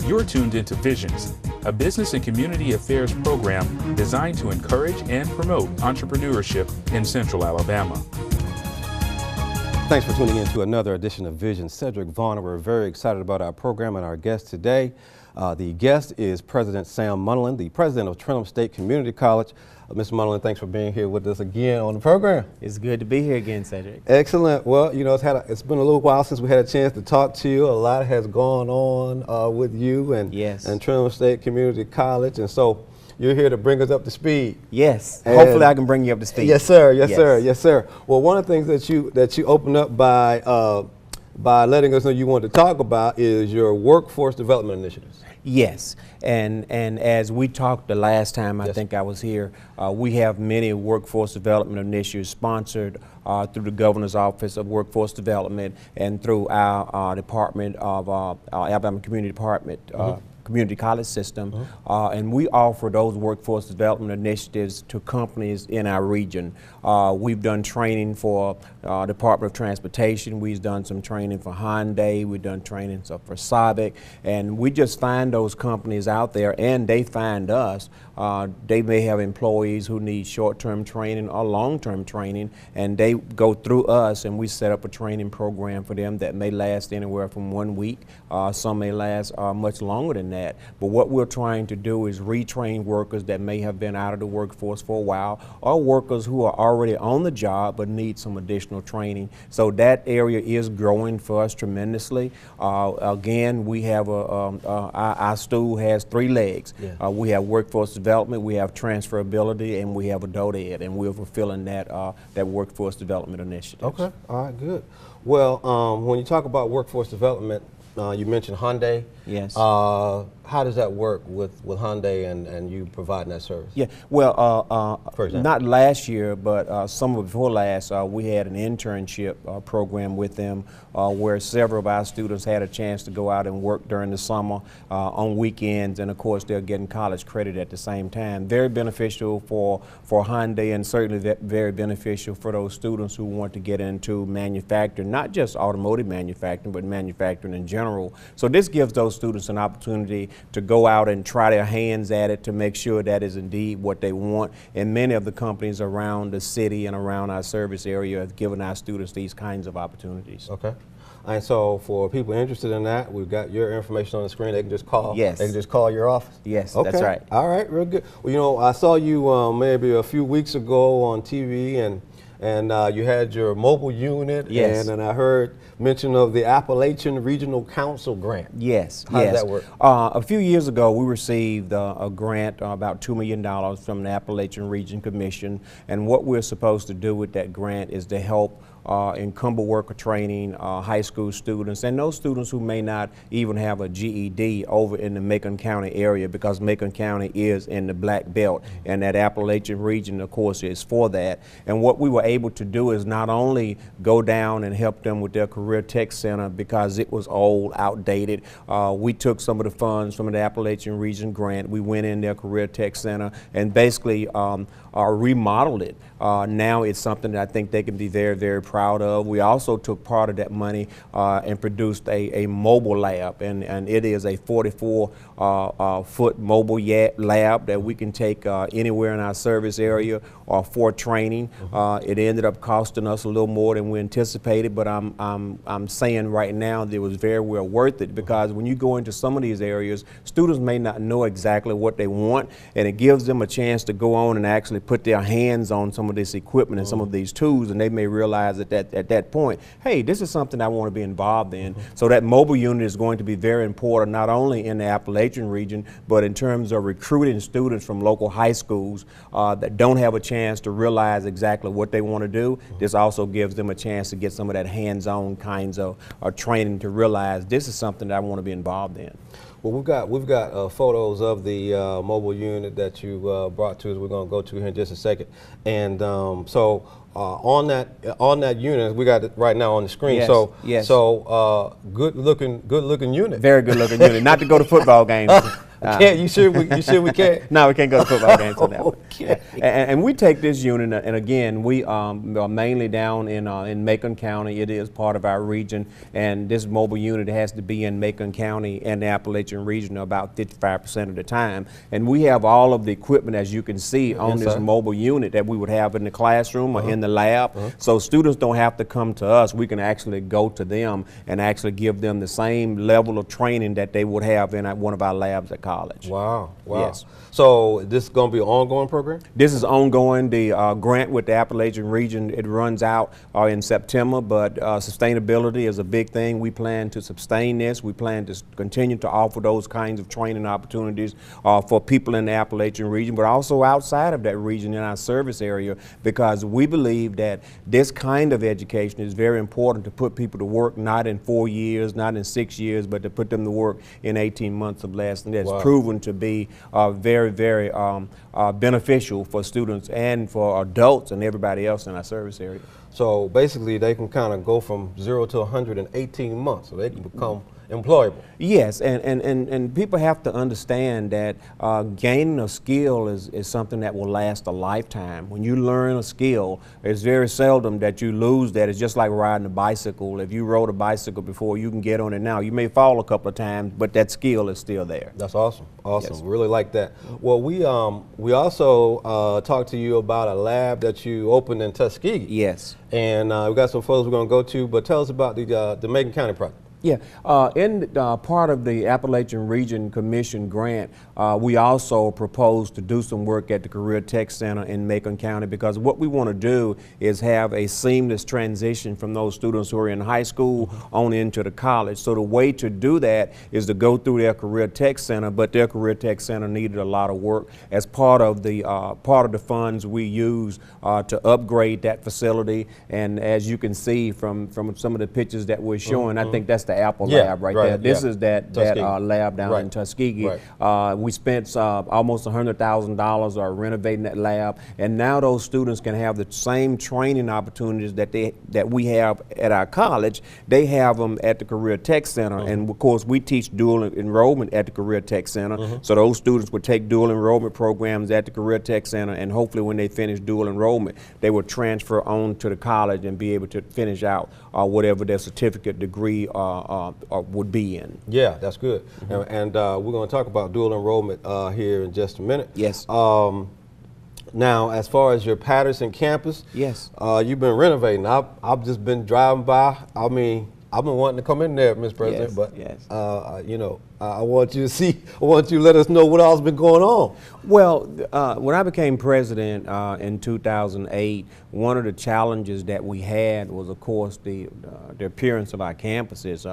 You're tuned into Visions, a business and community affairs program designed to encourage and promote entrepreneurship in Central Alabama. Thanks for tuning in to another edition of Vision. Cedric Vaughn. We're very excited about our program and our guest today. The guest is President Sam Munnerlyn, the president of Trenholm State Community College. Mr. Munnerlyn, thanks for being here with us again on the program. It's good to be here again, Cedric. Excellent. Well, you know, it's been a little while since we had a chance to talk to you. A lot has gone on with you and Trenholm State Community College, and so you're here to bring us up to speed. Yes. Hopefully, I can bring you up to speed. Yes, sir. Yes, sir. Yes, sir. Well, one of the things that you opened up by letting us know you want to talk about is your workforce development initiatives. Yes, and as we talked the last time I think I was here, we have many workforce development initiatives sponsored through the Governor's Office of Workforce Development and through our Department of Alabama Community Department community college system, and we offer those workforce development initiatives to companies in our region. We've done training for Department of Transportation, we've done some training for Hyundai, we've done training for Sabic, and we just find those companies out there and they find us. They may have employees who need short-term training or long-term training, and they go through us and we set up a training program for them that may last anywhere from 1 week, some may last much longer than that. But what we're trying to do is retrain workers that may have been out of the workforce for a while, or workers who are already on the job but need some additional training. So that area is growing for us tremendously. Again, we have our stool has 3 legs. We have workforce development, we have transferability, and we have adult ed, and we're fulfilling that workforce development initiative. Okay, all right, good. Well, when you talk about workforce development, you mentioned Hyundai. Yes. How does that work with Hyundai and you providing that service? Yeah, well, not last year, but summer before last, we had an internship program with them where several of our students had a chance to go out and work during the summer on weekends, and of course they're getting college credit at the same time. Very beneficial for Hyundai, and certainly very beneficial for those students who want to get into manufacturing, not just automotive manufacturing, but manufacturing in general. So this gives those students an opportunity to go out and try their hands at it to make sure that is indeed what they want. And many of the companies around the city and around our service area have given our students these kinds of opportunities. Okay. And so for people interested in that, we've got your information on the screen. They can just call. Yes. They can just call your office. Yes, okay. That's right. All right, real good. Well, you know, I saw you maybe a few weeks ago on TV, and you had your mobile unit, and I heard mention of the Appalachian Regional Council grant. Yes. How does that work? A few years ago, we received a grant, about $2 million from the Appalachian Region Commission, and what we're supposed to do with that grant is to help incumbent worker training, high school students, and those students who may not even have a GED over in the Macon County area, because Macon County is in the Black Belt, and that Appalachian region, of course, is for that. And what we were able to do is not only go down and help them with their career tech center because it was old, outdated. We took some of the funds from the Appalachian Region grant, we went in their career tech center and basically remodeled it. Now it's something that I think they can be very, very proud of. We also took part of that money and produced a mobile lab, and it is a 44-foot mobile lab that we can take anywhere in our service area for training. It ended up costing us a little more than we anticipated, but I'm saying right now that it was very well worth it, because when you go into some of these areas, students may not know exactly what they want, and it gives them a chance to go on and actually put their hands on some of this equipment and some of these tools, and they may realize that at that point, hey, this is something I want to be involved in. So that mobile unit is going to be very important, not only in the Appalachian region, but in terms of recruiting students from local high schools that don't have a chance to realize exactly what they want to do. This also gives them a chance to get some of that hands-on kinds of training to realize this is something that I want to be involved in. Well, we've got photos of the mobile unit that you brought to us. We're going to go to here in just a second, and so on that unit, we got it right now on the screen. Yes, so good looking unit. Very good looking unit. Not to go to football games. You sure we can't? No, we can't go to football games on that one. Yeah. And we take this unit, and again, we are mainly down in Macon County. It is part of our region, and this mobile unit has to be in Macon County and the Appalachian region about 55% of the time. And we have all of the equipment, as you can see, on this mobile unit that we would have in the classroom or in the lab. So students don't have to come to us. We can actually go to them and actually give them the same level of training that they would have in one of our labs at college. Wow, wow. Yes. So this is going to be an ongoing program? This is ongoing. The grant with the Appalachian region, it runs out in September, but sustainability is a big thing. We plan to sustain this. We plan to continue to offer those kinds of training opportunities for people in the Appalachian region, but also outside of that region in our service area, because we believe that this kind of education is very important to put people to work, not in 4 years, not in 6 years, but to put them to work in 18 months or less. And that's proven to be very, very beneficial for students and for adults and everybody else in our service area. So basically they can kind of go from 0 to 100 in 18 months, so they can become employable. Yes, and people have to understand that gaining a skill is something that will last a lifetime. When you learn a skill, it's very seldom that you lose that. It's just like riding a bicycle. If you rode a bicycle before, you can get on it now. You may fall a couple of times, but that skill is still there. That's awesome. Awesome. Yes. Really like that. Well, we also talked to you about a lab that you opened in Tuskegee. Yes. And we got some photos we're going to go to, but tell us about the Macon County project. Yeah, in part of the Appalachian Region Commission grant, we also proposed to do some work at the Career Tech Center in Macon County, because what we want to do is have a seamless transition from those students who are in high school on into the college. So the way to do that is to go through their Career Tech Center, but their Career Tech Center needed a lot of work. As part of the funds we use to upgrade that facility, and as you can see from some of the pictures that we're showing, I think that's the Apple lab right there. This is that lab down in Tuskegee. We spent almost $100,000 renovating that lab, and now those students can have the same training opportunities that we have at our college. They have them at the Career Tech Center, and of course we teach dual enrollment at the Career Tech Center. So those students would take dual enrollment programs at the Career Tech Center, and hopefully when they finish dual enrollment, they would transfer on to the college and be able to finish out whatever their certificate degree would be in. Yeah, that's good. And we're going to talk about dual enrollment here in just a minute. Yes. Now, as far as your Patterson campus, yes, you've been renovating. I've just been driving by. I mean, I've been wanting to come in there, Mr. President, but you know, I want you to see. I want you to let us know what all's been going on. Well, when I became president in 2008, one of the challenges that we had was, of course, the appearance of our campuses.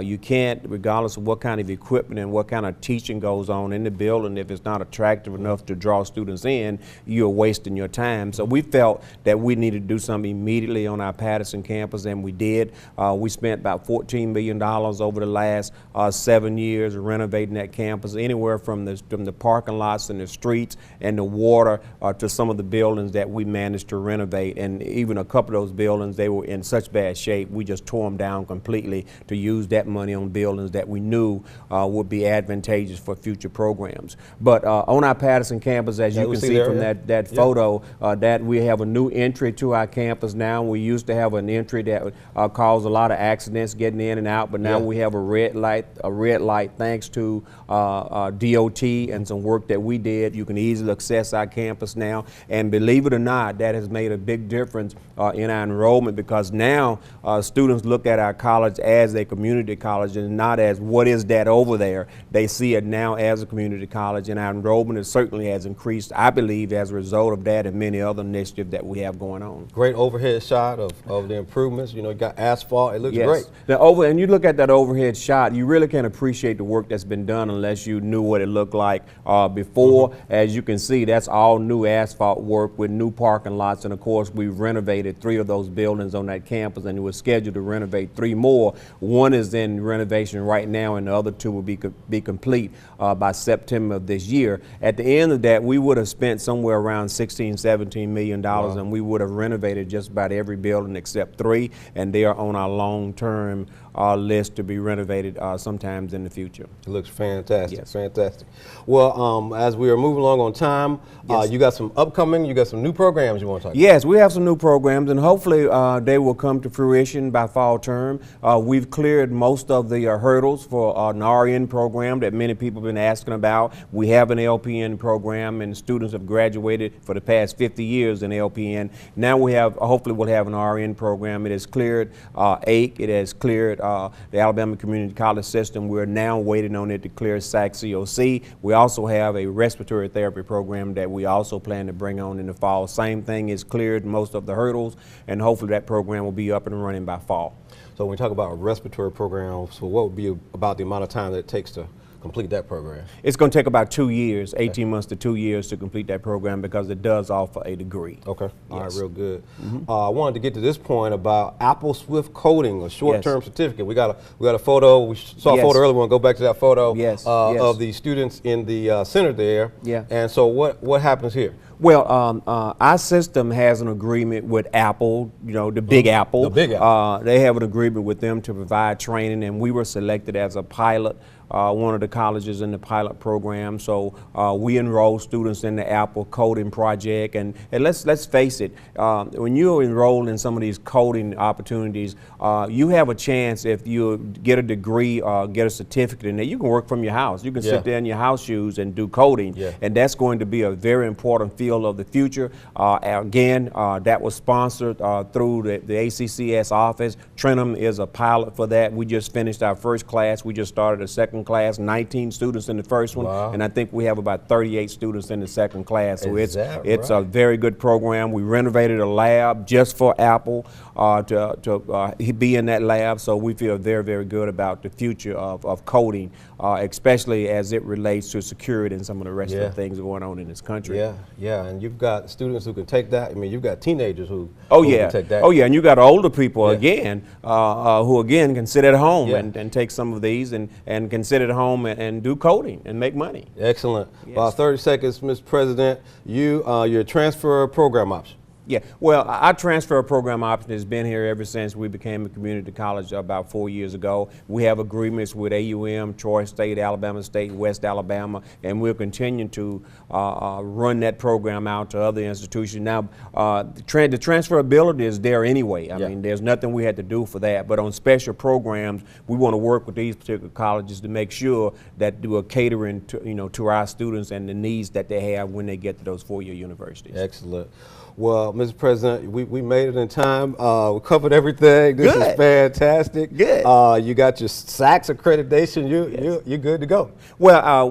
You can't, regardless of what kind of equipment and what kind of teaching goes on in the building, if it's not attractive enough to draw students in, you're wasting your time. So we felt that we needed to do something immediately on our Patterson campus, and we did. We spent about $14 million over the last 7 years renovating that campus, anywhere from the parking lots and the streets and the water to some of the buildings that we managed to renovate. And even a couple of those buildings, they were in such bad shape, we just tore them down completely to use that money on buildings that we knew would be advantageous for future programs. But on our Patterson campus, as you can see from that photo, that we have a new entry to our campus now. We used to have an entry that caused a lot of accidents getting in and out, but now we have a red light thanks to DOT and some work that we did. You can easily access our campus now, and believe it or not, that has made a big difference in our enrollment, because now students look at our college as a community college and not as what is that over there. They see it now as a community college, and our enrollment certainly has increased, I believe, as a result of that and many other initiatives that we have going on. Great overhead shot of the improvements. You know, you got asphalt. It looks great. And you look at that overhead shot, you really can't appreciate the work that's been done unless you knew what it looked like before. As you can see, that's all new asphalt work with new parking lots, and of course we've renovated 3 of those buildings on that campus, and we're scheduled to renovate 3 more. One is in renovation right now, and the other 2 will be complete by September of this year. At the end of that, we would have spent somewhere around $16–17 million, and we would have renovated just about every building except 3, and they are on our long-term long-term list to be renovated sometimes in the future. It looks fantastic. Yes. Fantastic. Well, as we are moving along on time, Yes. you got some upcoming, you got some new programs you want to talk about. Yes, we have some new programs, and hopefully they will come to fruition by fall term. We've cleared most of the hurdles for an RN program that many people have been asking about. We have an LPN program, and students have graduated for the past 50 years in LPN. Now we have, hopefully we'll have an RN program. It has cleared AIC, it has cleared the Alabama Community College system. We're now waiting on it to clear SAC-COC. We also have a respiratory therapy program that we also plan to bring on in the fall. Same thing, is cleared most of the hurdles, and hopefully that program will be up and running by fall. So when we talk about a respiratory program, so what would be about the amount of time that it takes to complete that program? It's going to take about 2 years, 18 months to 2 years to complete that program, because it does offer a degree. Okay, all right, Yes. real good. I wanted to get to this point about Apple Swift coding, a short-term Yes. certificate. We got a photo. We saw a Yes. photo earlier. We want to go back to that photo Yes, yes. of the students in the center there. Yeah. And so what happens here? Well, our system has an agreement with Apple, you know, the Big Apple. The Big Apple. They have an agreement with them to provide training, and we were selected as a pilot, one of the colleges in the pilot program. So we enroll students in the Apple coding project, and let's face it, when you're enrolled in some of these coding opportunities, you have a chance, if you get a degree or get a certificate in there, you can work from your house. You can sit there in your house shoes and do coding, and that's going to be a very important field of the future. Again, that was sponsored through the ACCS office. Trenholm is a pilot for that. We just finished our first class. We just started a second class, 19 students in the first one, and I think we have about 38 students in the second class. So it's a very good program. We renovated a lab just for Apple to be in that lab, so we feel very, very good about the future of coding, especially as it relates to security and some of the rest of the things going on in this country. Yeah, and you've got students who can take that. I mean, you've got teenagers who can take that. Oh yeah, and you got older people again who again can sit at home and take some of these and can sit at home and do coding and make money. Excellent. 30 seconds, Mr. President. Your transfer program option. Yeah, well, our transfer program option has been here ever since we became a community college about 4 years ago. We have agreements with AUM, Troy State, Alabama State, West Alabama, and we'll continue to run that program out to other institutions. Now, the transferability is there anyway. I mean, there's nothing we had to do for that, but on special programs, we want to work with these particular colleges to make sure that we're catering to, to our students and the needs that they have when they get to those four-year universities. Excellent. Well, Mr. President, we made it in time. We covered everything. This is fantastic. Good. You got your SACS accreditation. You're good to go. Well,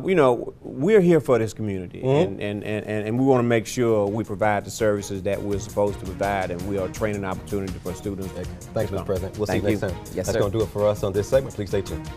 we're here for this community, and we want to make sure we provide the services that we're supposed to provide, and we are a training opportunity for students. Thanks, Mr. President. We'll see you next time. Yes, That's going to do it for us on this segment. Please stay tuned.